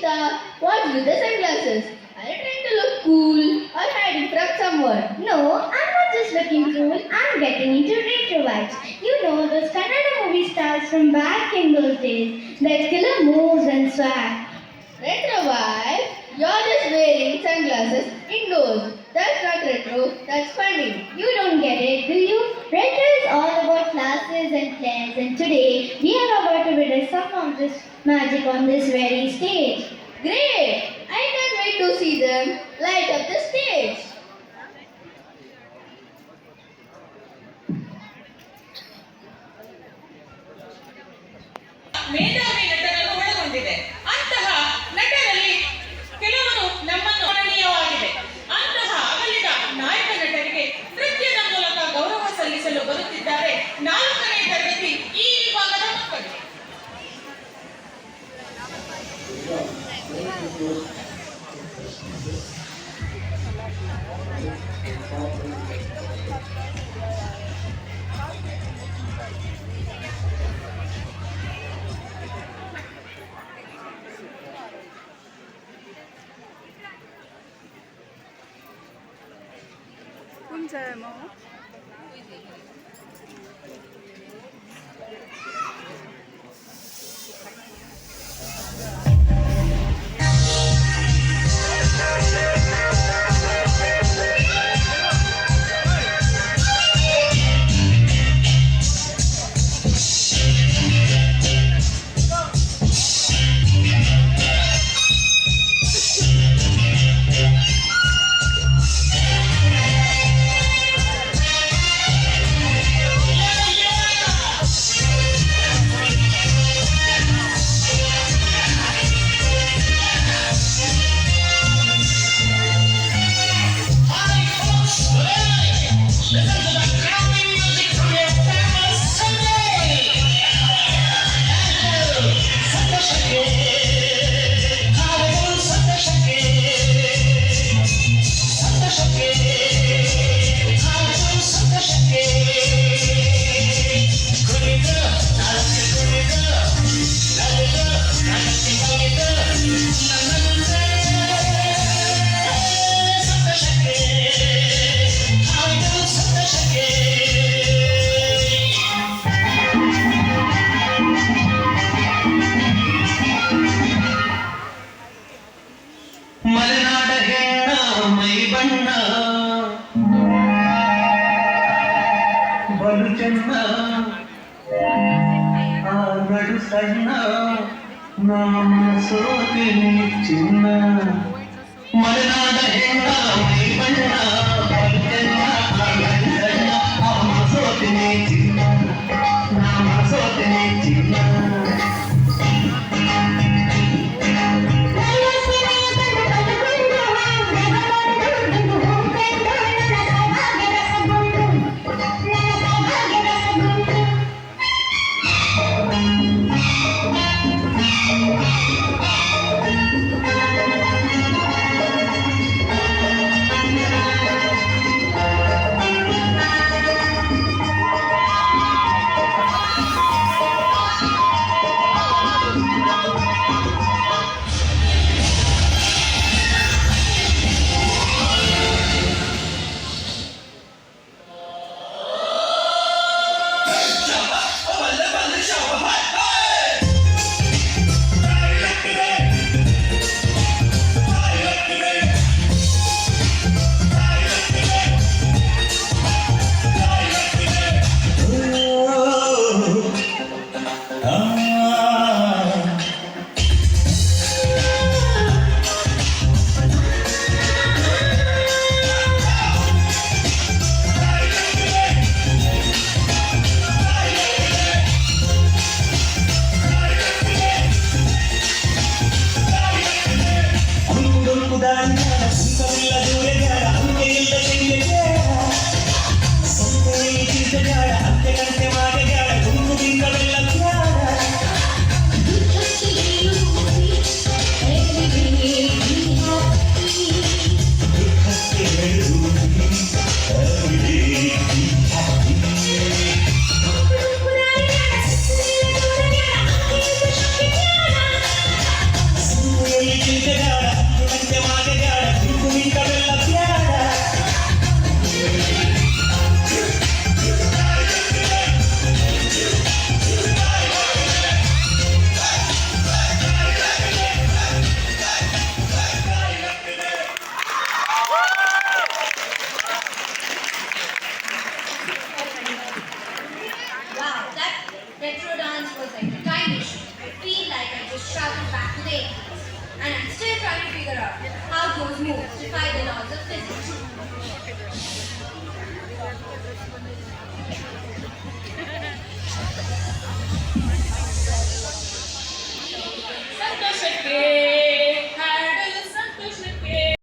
star? What's with the sunglasses? Are you trying to look cool or hiding from someone? No, I'm not just looking cool, I'm getting into retro vibes. You know those Kannada movie stars from back in those days, their killer moves and swag. Retro vibe? You're just wearing sunglasses indoors. That's not retro, that's funny. You don't get it, do you? Retro is all about classes and flares, and today we are about to witness some of this magic on this very stage. Great! I can't wait to see them light up the stage. ಮೇಧಾವಿ ನಟರನ್ನು ಒಳಗೊಂಡಿದೆ. ಅಂತಹ ನಟರಲ್ಲಿ ಕೆಲವರು ನಮ್ಮನ್ನು ಸ್ಮರಣೀಯವಾಗಿದೆ. ಅಂತಹ ಅಗಲಿದ ನಾಯಕ ನಟರಿಗೆ ನೃತ್ಯದ ಮೂಲಕ ಗೌರವ ಸಲ್ಲಿಸಲು ಬರುತ್ತಿದ್ದಾರೆ 4ನೇ ತರಗತಿ ಈ ವಿಭಾಗದ ಮಕ್ಕಳು. 혼자야 ಮಲೆನಾಡ ಹೆಣ್ಣ ಮೈ ಬಣ್ಣ ಬಲು ಚೆನ್ನ ಆ ನಡು ಸಣ್ಣ ನಾಮ ಸೋತಿನಿ ಚಿನ್ನ ಮಲೆನಾಡ ಹೆಣ್ಣ ಮೈ ಬಣ್ಣ ಬಲು ಚೆನ್ನ ಆ ನಡು ಸಣ್ಣ ನಾಮ ಸೋತಿನಿ ಚಿನ್ನ ನಾಮ ಸೋತಿನಿ ಚಿನ್ನ day. And I'm still trying to figure out how those moves defy the laws of physics.